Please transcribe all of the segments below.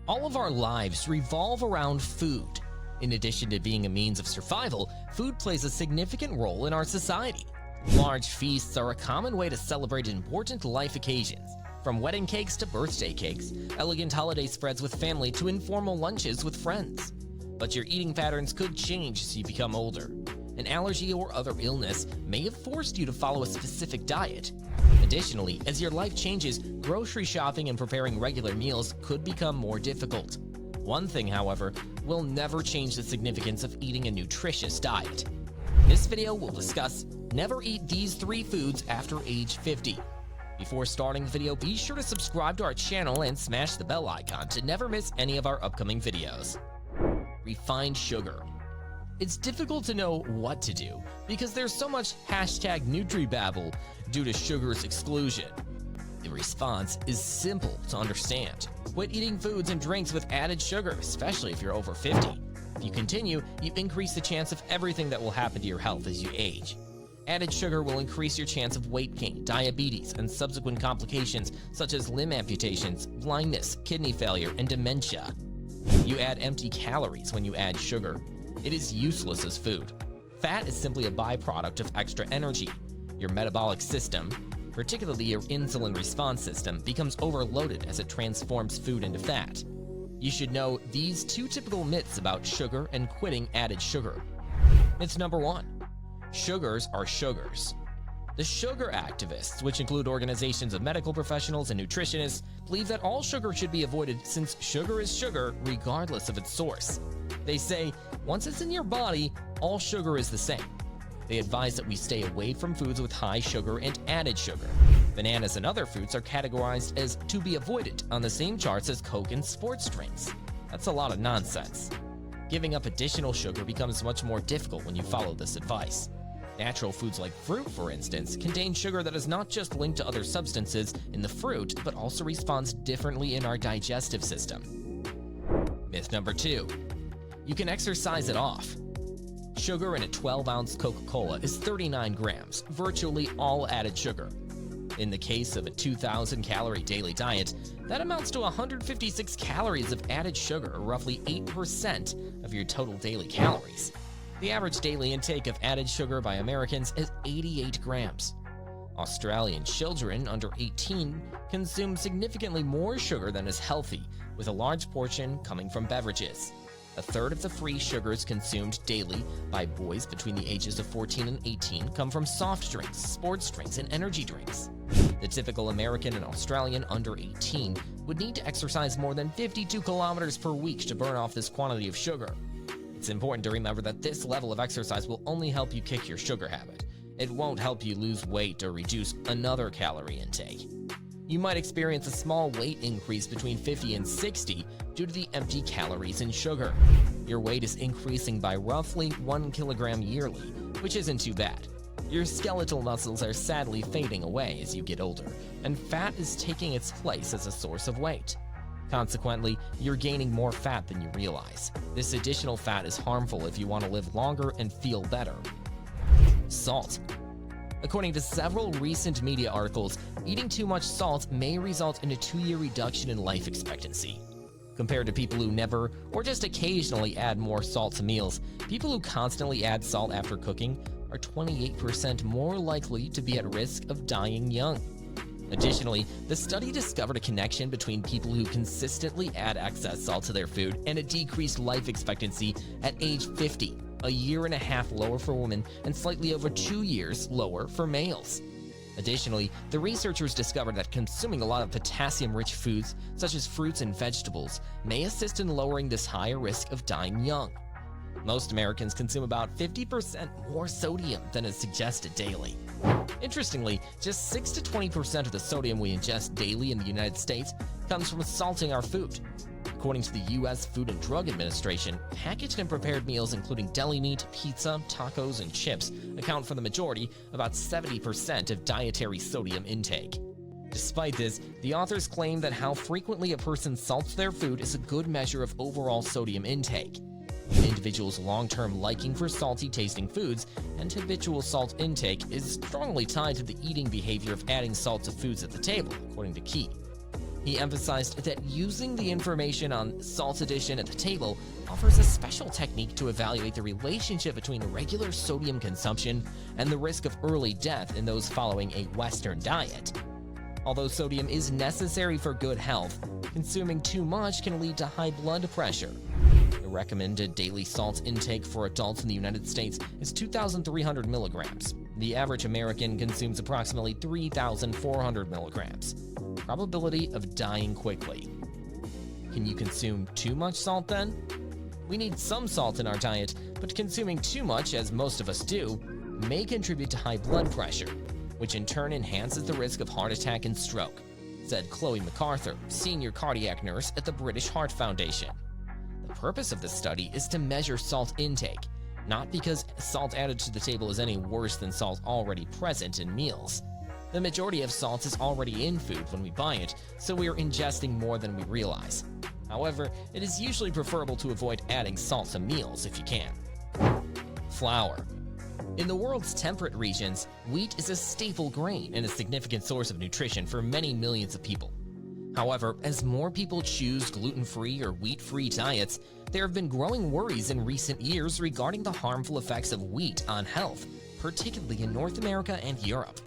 All of our lives revolve around food. In addition to being a means of survival, food plays a significant role in our society. Large feasts are a common way to celebrate important life occasions, from wedding cakes to birthday cakes, elegant holiday spreads with family to informal lunches with friends. But your eating patterns could change as you become older. An allergy or other illness may have forced you to follow a specific diet. Additionally, as your life changes, grocery shopping and preparing regular meals could become more difficult. One thing, however, will never change the significance of eating a nutritious diet. This video will discuss never eat these 3 foods after age 50. Before starting the video, be sure to subscribe to our channel and smash the bell icon to never miss any of our upcoming videos. Refined sugar. It's difficult to know what to do because there's so much #NutriBabble due to sugar's exclusion. The response is simple to understand. Quit eating foods and drinks with added sugar, especially if you're over 50. If you continue, you increase the chance of everything that will happen to your health as you age. Added sugar will increase your chance of weight gain, diabetes, and subsequent complications such as limb amputations, blindness, kidney failure, and dementia. You add empty calories when you add sugar. It is useless as food. Fat is simply a byproduct of extra energy. Your metabolic system, particularly your insulin response system, becomes overloaded as it transforms food into fat. You should know these 2 typical myths about sugar and quitting added sugar. Myth number 1. Sugars are sugars. The sugar activists, which include organizations of medical professionals and nutritionists, believe that all sugar should be avoided since sugar is sugar regardless of its source. They say, once it's in your body, all sugar is the same. They advise that we stay away from foods with high sugar and added sugar. Bananas and other fruits are categorized as to be avoided on the same charts as Coke and sports drinks. That's a lot of nonsense. Giving up additional sugar becomes much more difficult when you follow this advice. Natural foods like fruit, for instance, contain sugar that is not just linked to other substances in the fruit, but also responds differently in our digestive system. Myth number 2. You can exercise it off. Sugar in a 12-ounce Coca-Cola is 39 grams, virtually all added sugar. In the case of a 2,000-calorie daily diet, that amounts to 156 calories of added sugar, or roughly 8% of your total daily calories. The average daily intake of added sugar by Americans is 88 grams. Australian children under 18 consume significantly more sugar than is healthy, with a large portion coming from beverages. A third of the free sugars consumed daily by boys between the ages of 14 and 18 come from soft drinks, sports drinks, and energy drinks. The typical American and Australian under 18 would need to exercise more than 52 kilometers per week to burn off this quantity of sugar. It's important to remember that this level of exercise will only help you kick your sugar habit. It won't help you lose weight or reduce another calorie intake. You might experience a small weight increase between 50 and 60 due to the empty calories in sugar. Your weight is increasing by roughly 1 kilogram yearly, which isn't too bad. Your skeletal muscles are sadly fading away as you get older, and fat is taking its place as a source of weight. Consequently, you're gaining more fat than you realize. This additional fat is harmful if you want to live longer and feel better. Salt. According to several recent media articles, eating too much salt may result in a 2-year reduction in life expectancy. Compared to people who never or just occasionally add more salt to meals, people who constantly add salt after cooking are 28% more likely to be at risk of dying young. Additionally, the study discovered a connection between people who consistently add excess salt to their food and a decreased life expectancy at age 50, a year and a half lower for women and slightly over 2 years lower for males. Additionally, the researchers discovered that consuming a lot of potassium-rich foods, such as fruits and vegetables, may assist in lowering this higher risk of dying young. Most Americans consume about 50% more sodium than is suggested daily. Interestingly, just 6 to 20% of the sodium we ingest daily in the United States comes from salting our food. According to the U.S. Food and Drug Administration, packaged and prepared meals including deli meat, pizza, tacos, and chips account for the majority, about 70% of dietary sodium intake. Despite this, the authors claim that how frequently a person salts their food is a good measure of overall sodium intake. An individual's long-term liking for salty-tasting foods and habitual salt intake is strongly tied to the eating behavior of adding salt to foods at the table, according to Key. He emphasized that using the information on salt addition at the table offers a special technique to evaluate the relationship between regular sodium consumption and the risk of early death in those following a Western diet. Although sodium is necessary for good health, consuming too much can lead to high blood pressure. The recommended daily salt intake for adults in the United States is 2,300 milligrams. The average American consumes approximately 3,400 milligrams. Probability of dying quickly. Can you consume too much salt then? We need some salt in our diet, but consuming too much, as most of us do, may contribute to high blood pressure, which in turn enhances the risk of heart attack and stroke, said Chloe MacArthur, senior cardiac nurse at the British Heart Foundation. The purpose of this study is to measure salt intake, not because salt added to the table is any worse than salt already present in meals. The majority of salt is already in food when we buy it, so we are ingesting more than we realize. However, it is usually preferable to avoid adding salt to meals if you can. Flour. In the world's temperate regions, wheat is a staple grain and a significant source of nutrition for many millions of people. However, as more people choose gluten-free or wheat-free diets, there have been growing worries in recent years regarding the harmful effects of wheat on health, particularly in North America and Europe.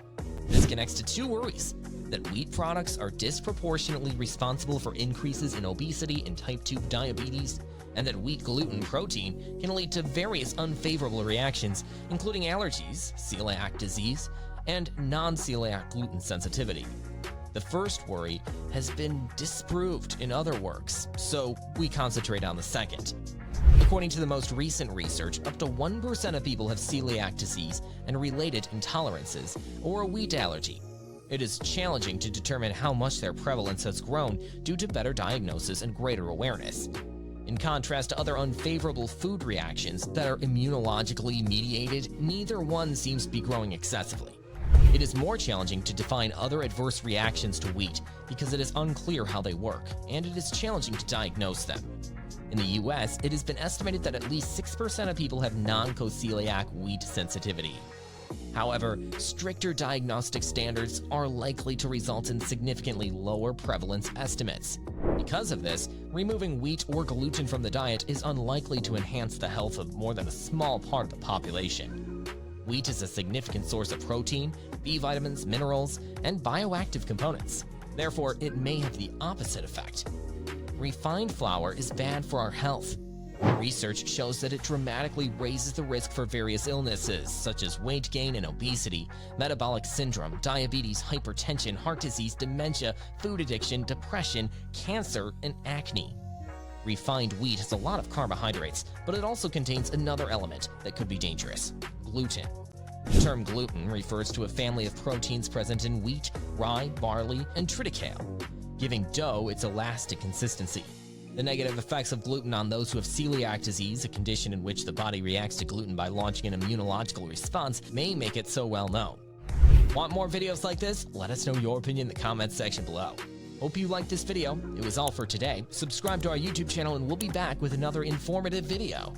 This connects to two worries: that wheat products are disproportionately responsible for increases in obesity and type 2 diabetes, and that wheat gluten protein can lead to various unfavorable reactions, including allergies, celiac disease, and non-celiac gluten sensitivity. The first worry has been disproved in other works, so we concentrate on the second. According to the most recent research, up to 1% of people have celiac disease and related intolerances, or a wheat allergy. It is challenging to determine how much their prevalence has grown due to better diagnosis and greater awareness. In contrast to other unfavorable food reactions that are immunologically mediated, neither one seems to be growing excessively. It is more challenging to define other adverse reactions to wheat because it is unclear how they work, and it is challenging to diagnose them. In the US, it has been estimated that at least 6% of people have non-celiac wheat sensitivity. However, stricter diagnostic standards are likely to result in significantly lower prevalence estimates. Because of this, removing wheat or gluten from the diet is unlikely to enhance the health of more than a small part of the population. Wheat is a significant source of protein, B vitamins, minerals, and bioactive components. Therefore, it may have the opposite effect. Refined flour is bad for our health. Research shows that it dramatically raises the risk for various illnesses such as weight gain and obesity, metabolic syndrome, diabetes, hypertension, heart disease, dementia, food addiction, depression, cancer, and acne. Refined wheat has a lot of carbohydrates, but it also contains another element that could be dangerous: gluten. The term gluten refers to a family of proteins present in wheat, rye, barley, and triticale, giving dough its elastic consistency. The negative effects of gluten on those who have celiac disease, a condition in which the body reacts to gluten by launching an immunological response, may make it so well known. Want more videos like this? Let us know your opinion in the comments section below. Hope you liked this video. It was all for today. Subscribe to our YouTube channel and we'll be back with another informative video.